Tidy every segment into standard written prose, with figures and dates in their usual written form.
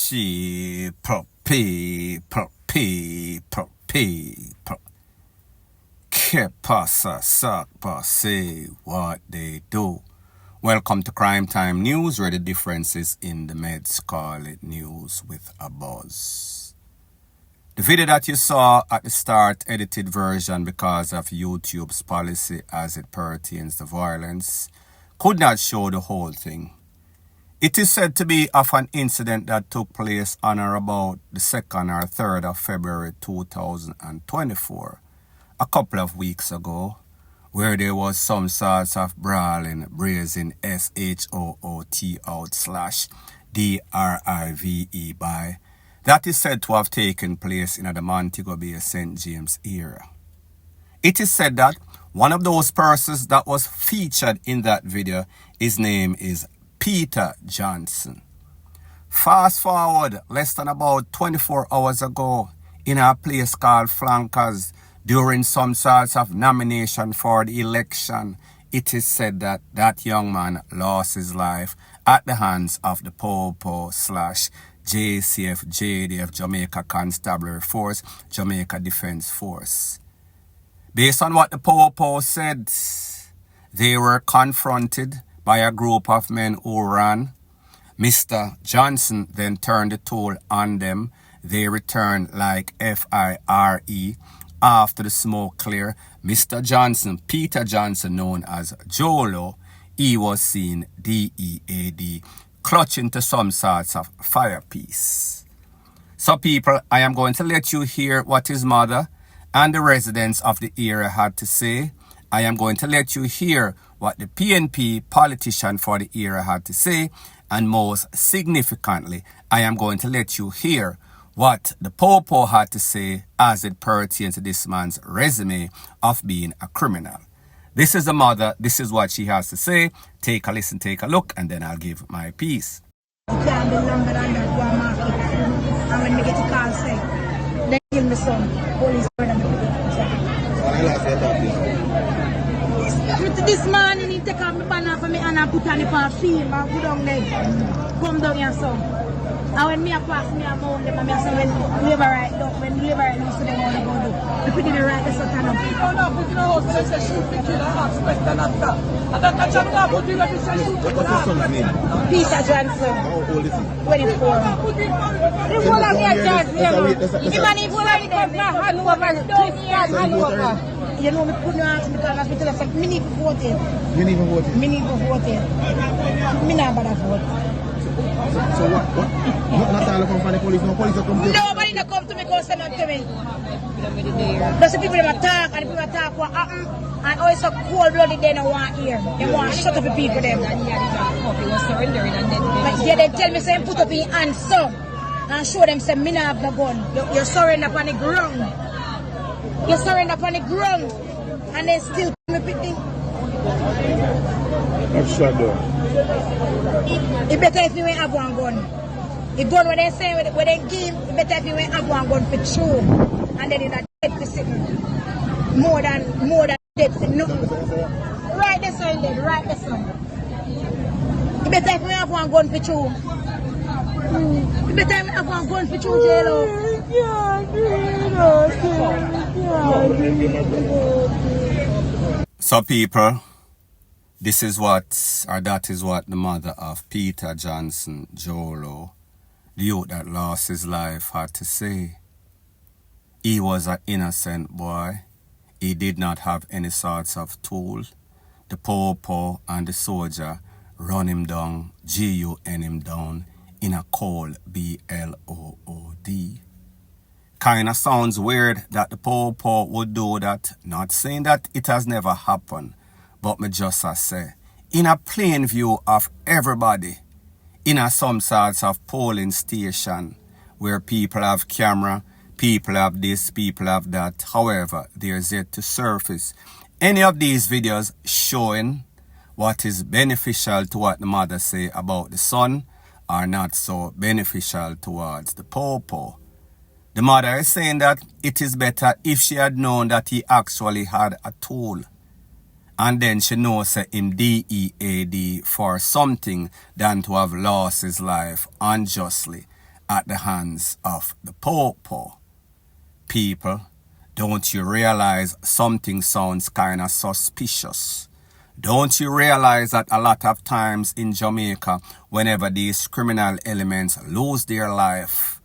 People. Que pasa, sakpa, say what they do. Welcome to Crime Time News, where the differences in the meds call it news with a buzz. The video that you saw at the start, edited version because of YouTube's policy as it pertains to violence, could not show the whole thing. It is said to be of an incident that took place on or about the 2nd or 3rd of February 2024, a couple of weeks ago, where there was some sorts of brawling, brazen SHOOT out / DRIVE by that is said to have taken place in the Montego Bay St. James area. It is said that one of those persons that was featured in that video, his name is Peter Johnson. Fast forward less than about 24 hours ago, in a place called Flankers, during some sorts of nomination for the election, it is said that that young man lost his life at the hands of the POPO / JCF JDF Jamaica Constabulary Force, Jamaica Defense Force. Based on what the POPO said, they were confronted by a group of men who ran. Mr. Johnson then turned the tool on them. They returned like FIRE. After the smoke clear, Mr. Johnson, Peter Johnson, known as Jolo, he was seen DEAD, clutching to some sorts of fire piece. So people, I am going to let you hear what his mother and the residents of the area had to say. I am going to let you hear what the PNP politician for the area had to say, and most significantly, I am going to let you hear what the POPO had to say as it pertains to this man's resume of being a criminal. This is the mother, this is what she has to say. Take a listen, take a look, and then I'll give my piece. And when we get to call, say, they kill my son, police this morning, he take off my banner for me and I put on it for a film and put on leg. Come down here, son. And when me a pass me among them, and I say, when labor right now, so they want to go do. We put in the right, so turn up. People now put in a house, they say shoot the killer, aspect and after. And that catch up now, put in a say shoot the killer. What's his son's name? Peter Johnson. How old is he? 24. The whole of your church, the man is full of them, hand over, hand over. You know, me couldn't ask because I tell us like, me need to vote. You need to vote? Me need to vote. Me not bother vote. So what? Not all come from the police, no police come to you? Nobody not come to me, come say nothing to me. That's the people that talk, and the people that talk what happen, and also cold-blooded they don't want hear. They want to shut up the people them. But yeah, they tell me, say, put up your hands so, and show them, say, me not have no gun. You're surrender upon the ground. You surrender upon the ground, and then still me picking. That's shot though. It better if you ain't have one gun. The gun when they say when they give, it better if you ain't have one gun for true. And then it's a dead for sitting. More than dead for nothing. Right there, son, dead, right there, son. It better if you have one gun for true. It better if you have one gun for true, J-Lo. So people, this is what, or that is what the mother of Peter Johnson, Jolo, the youth that lost his life, had to say. He was an innocent boy. He did not have any sorts of tool. The POPO and the soldier run him down, GUN him down, in a cold BLOOD. Kinda sounds weird that the POPO would do that. Not saying that it has never happened, but me just say, in a plain view of everybody, in a some sorts of polling station where people have camera, people have this, people have that. However, there's yet to surface any of these videos showing what is beneficial to what the mother say about the son are not so beneficial towards the POPO. The mother is saying that it is better if she had known that he actually had a tool. And then she knows him DEAD for something than to have lost his life unjustly at the hands of the Popo. People, don't you realize something sounds kind of suspicious? Don't you realize that a lot of times in Jamaica, whenever these criminal elements lose their life,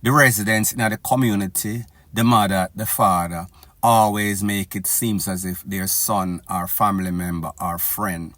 the residents in the community, the mother, the father, always make it seem as if their son or family member or friend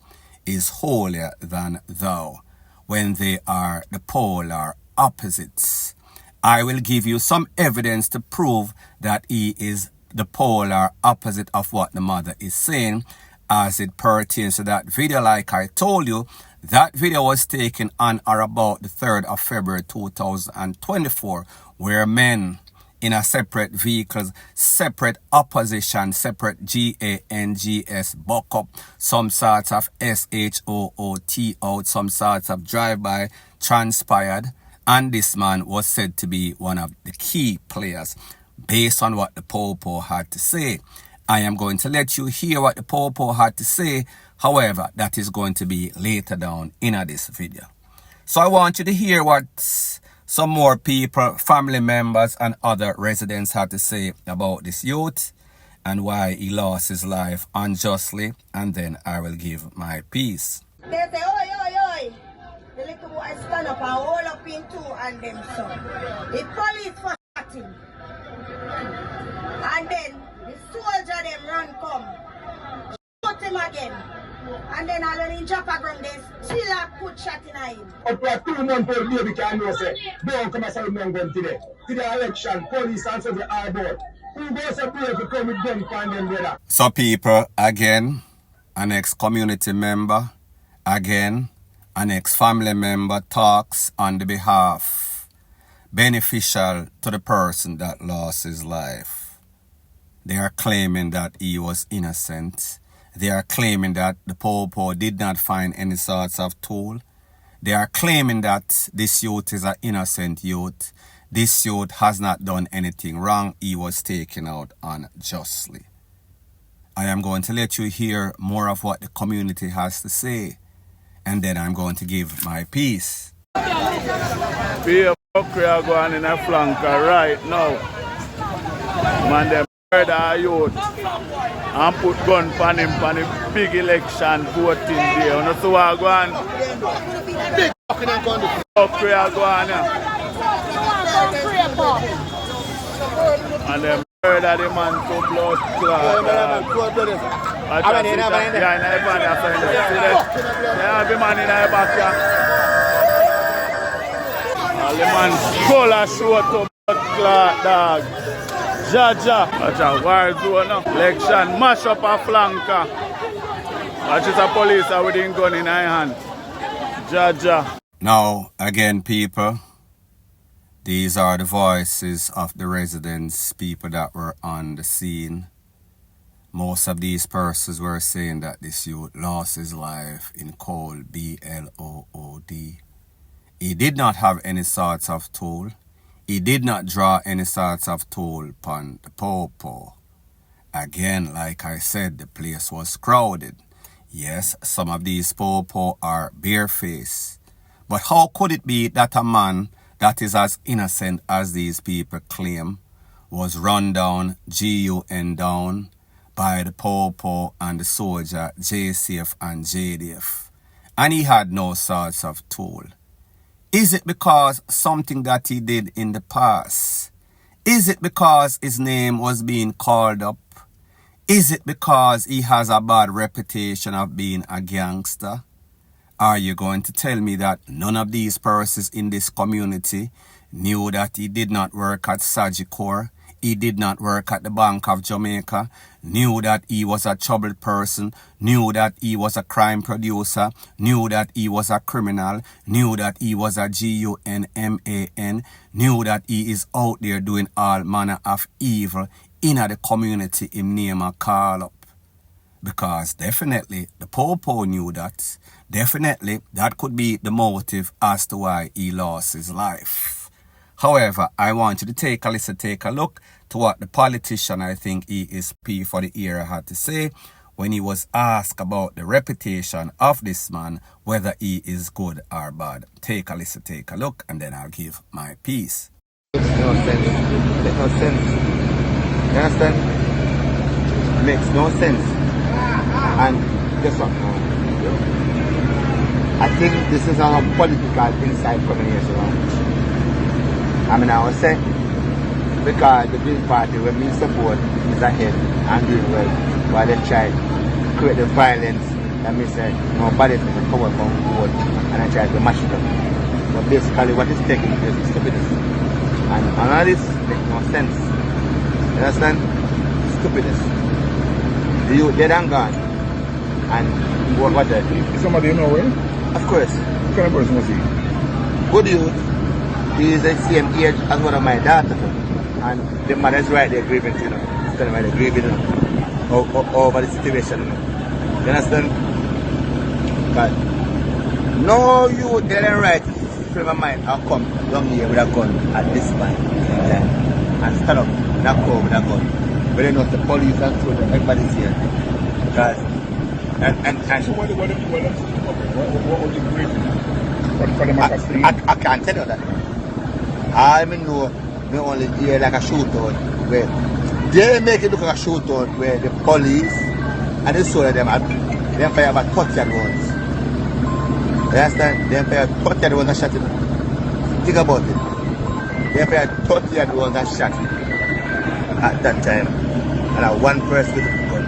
is holier than thou, when they are the polar opposites. I will give you some evidence to prove that he is the polar opposite of what the mother is saying as it pertains to that video. Like I told you, that video was taken on or about the 3rd of February 2024, where men in a separate vehicles, separate opposition, separate GANGS, buck up, some sorts of SHOOT out, some sorts of drive-by transpired, and this man was said to be one of the key players based on what the Popo had to say. I am going to let you hear what the Popo had to say. However, that is going to be later down in this video. So I want you to hear what some more people, family members and other residents had to say about this youth and why he lost his life unjustly, and then I will give my piece. They say, oi, oi, oi. The little boy stand up and hold up in two and them so. The police for shot him. And then the soldier them run come. Shoot him again. And then all when he drop a ground, they still have put shot in him. Up to 2 months old baby can know say, don't come and say no gun today. Today election, police and so they are about. Who goes to play to come with gun for them brother? So people, again, an ex-community member, again, an ex-family member talks on the behalf beneficial to the person that lost his life. They are claiming that he was innocent. They are claiming that the Popo did not find any sorts of tool. They are claiming that this youth is an innocent youth. This youth has not done anything wrong. He was taken out unjustly. I am going to let you hear more of what the community has to say, and then I'm going to give my piece. People are going in a flanker right now. Man, them murder a youth and put gun on him for the big election voting day. You know so what going on? Big fuckery are going on. And them murder the man to blood clot. Yeah, in the man in the back. All the man color show to blood clot dog. Jaja. Watch a war zone now. Election mash up a flanker. Watch it a police with a gun in their hand. Jaja. Now, again, people, these are the voices of the residents, people that were on the scene. Most of these persons were saying that this youth lost his life in cold blood. He did not have any sorts of tool. He did not draw any sorts of tool upon the Popo. Again, like I said, the place was crowded. Yes, some of these Popo are barefaced. But how could it be that a man that is as innocent as these people claim was run down, GUN down, by the Popo and the soldier, JCF and JDF, and he had no sorts of tool? Is it because something that he did in the past? Is it because his name was being called up? Is it because he has a bad reputation of being a gangster? Are you going to tell me that none of these persons in this community knew that he did not work at Sagicor, he did not work at the Bank of Jamaica, knew that he was a troubled person, knew that he was a crime producer, knew that he was a criminal, knew that he was a GUNMAN, knew that he is out there doing all manner of evil in the community in name a call up? Because definitely the Popo knew that. Definitely that could be the motive as to why he lost his life. However, I want you to take a look to what the politician, I think he is P for the era, had to say when he was asked about the reputation of this man, whether he is good or bad. Take a listen, take a look, and then I'll give my piece. Makes no sense. Makes no sense. You understand? Makes no sense. And guess what? I think this is a political inside combination. I mean, I would say, because the Green Party, when we support, is ahead and doing well, while they try to create the violence that means that nobody can come up on board and I try to mash it up. But basically, what is taking place is stupidity. And all of this makes no sense. You understand? Stupidness. The youth dead and gone. And what the? Is somebody you know, eh? Of course. What kind of person was he? Good youth. He is the same age as one of my daughters. And the mother is right there grieving, you know. It's telling me they're grieving, you know, over the situation, you know. You understand? But no youth getting right frame of mind I'll come down here with a gun at this point and stand up in a crowd with a gun. But they know the police and so everybody's here. Because and So what would you bring for the matter thing? I can't tell you that. I know we only hear like a shootout where they make it look like a shootout where the police and the soldiers they fire about 30 rounds. You understand? They fire 30 rounds and shot it. Think about it. They fire 30 rounds and shot it at that time. And one person with a gun.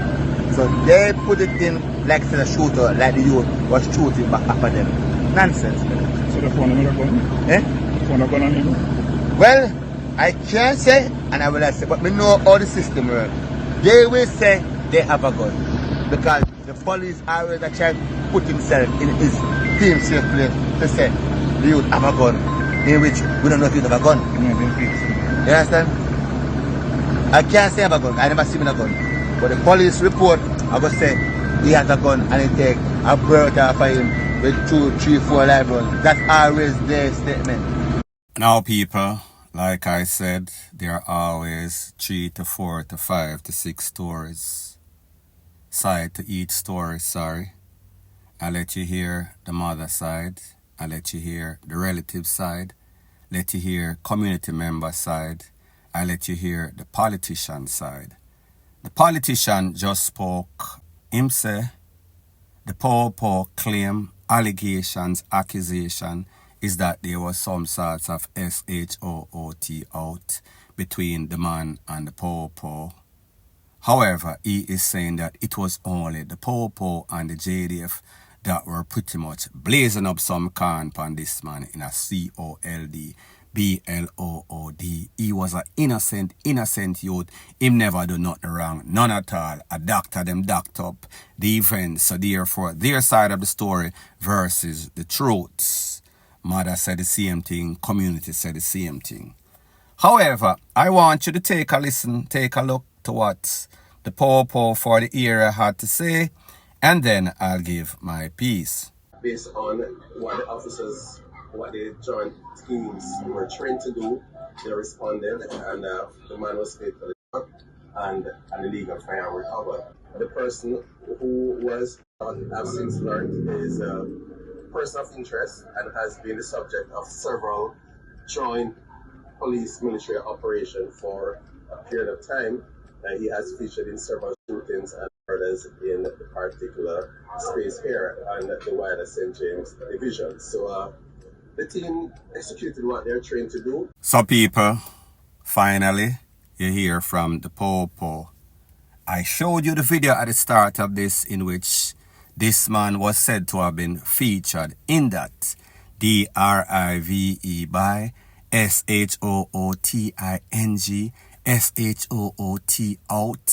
So they put it in like a shooter, like the youth was shooting back after them. Nonsense, man. So they found another gun? Eh? Found a gun on him? Well, I can't say, and I will not say, but we know how the system works. They will say they have a gun. Because the police always try to put himself in his team safe place to say the youth have a gun, in which we don't know if you have a gun. You understand? I can't say I have a gun, I never see him with a gun. But the police report, I go say he has a gun and he take a bird off of him with 2, 3, 4 live rounds. That's always their statement. Now, people, like I said, there are always 3 to 4 to 5 to 6 stories. Side to each story, sorry. I let you hear the mother side. I let you hear the relative side. Let you hear community member side. I let you hear the politician side. The politician just spoke. Him say the poor claim, allegations, accusation is that there was some sorts of SHOOT out between the man and the poor. However, he is saying that it was only the poor and the JDF that were pretty much blazing up some can on this man in a COLD. BLOOD. He was an innocent youth. Him never do nothing wrong. None at all. A doctor them docked up the events. So therefore, their side of the story versus the truths. Mother said the same thing. Community said the same thing. However, I want you to take a listen, take a look to what the poor for the area had to say. And then I'll give my piece. Based on what the officers, what the joint teams were trained to do, they responded, and the man was paid for the job, and an illegal firearm recovered. The person who was, I've since learned, is a person of interest and has been the subject of several joint police military operations for a period of time. He has featured in several shootings and murders in the particular space here and the wider St. James division. So the team executed what they're trained to do. So people, finally, you hear from the poor. I showed you the video at the start of this in which this man was said to have been featured in that DRIVE by SHOOTING SHOOT out,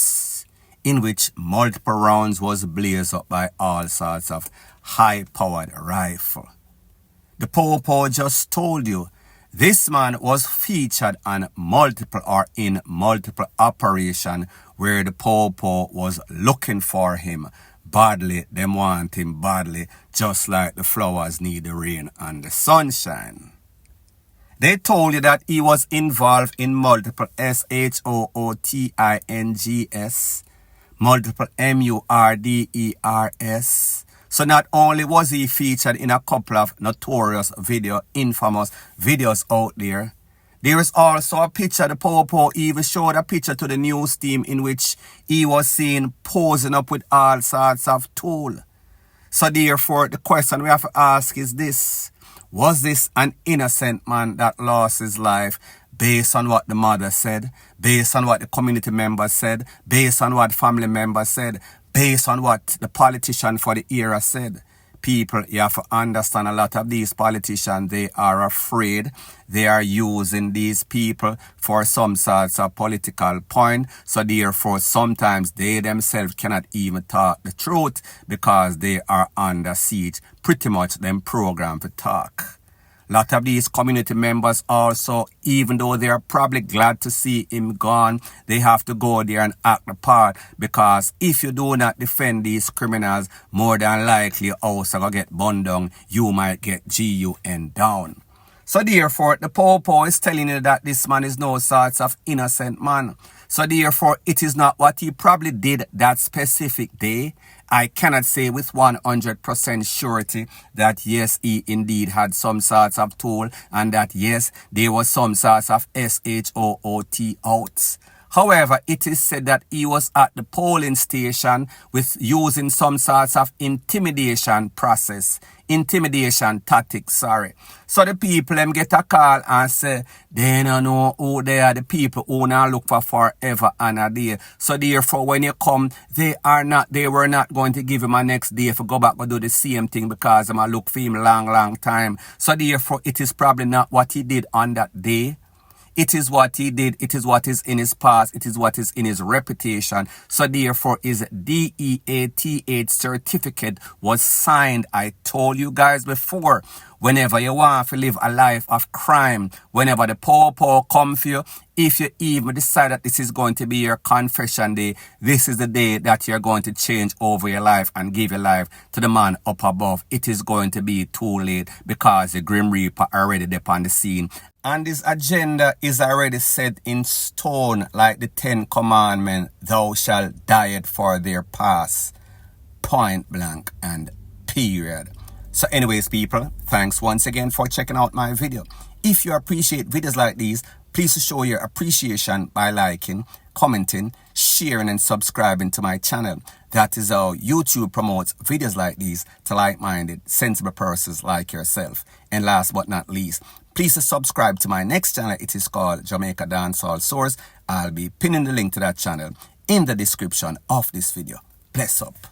in which multiple rounds was blazed up by all sorts of high-powered rifle. The poor just told you this man was featured on multiple operation where the poor was looking for him badly. Them want him badly, just like the flowers need the rain and the sunshine. They told you that he was involved in multiple SHOOTINGS Multiple-MVRD3R. So not only was he featured in a couple of notorious infamous videos out there, there is also a picture, the Popo even showed a picture to the news team in which he was seen posing up with all sorts of tools. So therefore, the question we have to ask is this: was this an innocent man that lost his life based on what the mother said, based on what the community members said, based on what family members said, based on what the politician for the era said? People, you have to understand, a lot of these politicians, they are afraid. They are using these people for some sorts of political point. So therefore, sometimes they themselves cannot even talk the truth because they are under siege. Pretty much them programmed to talk. A lot of these community members also, even though they are probably glad to see him gone, they have to go there and act the part, because if you do not defend these criminals, more than likely also gonna get burned down. You might get GUN down. So therefore, the Popo is telling you that this man is no sorts of innocent man. So therefore, it is not what he probably did that specific day. I cannot say with 100% surety that yes, he indeed had some sorts of tool and that yes, there was some sorts of SHOOT outs. However, it is said that he was at the polling station with using some sorts of intimidation tactics, sorry. So the people them get a call and say, they don't know who they are, the people who now look for forever and a day. So therefore, when you come, they were not going to give him a next day if go back and do the same thing because I'm a look for him long time. So therefore, it is probably not what he did on that day. It is what he did. It is what is in his past. It is what is in his reputation. So therefore, his DEATH certificate was signed. I told you guys before, whenever you want to live a life of crime, whenever the Popo come for you, if you even decide that this is going to be your confession day, this is the day that you're going to change over your life and give your life to the man up above. It is going to be too late because the Grim Reaper already there on the scene. And this agenda is already set in stone like the 10 Commandments. Thou shalt diet for their past. Point blank and period. So anyways, people, thanks once again for checking out my video. If you appreciate videos like these, please show your appreciation by liking, commenting, sharing and subscribing to my channel. That is how YouTube promotes videos like these to like-minded, sensible persons like yourself. And last but not least, please subscribe to my next channel. It is called Jamaica Dancehall Source. I'll be pinning the link to that channel in the description of this video. Bless up.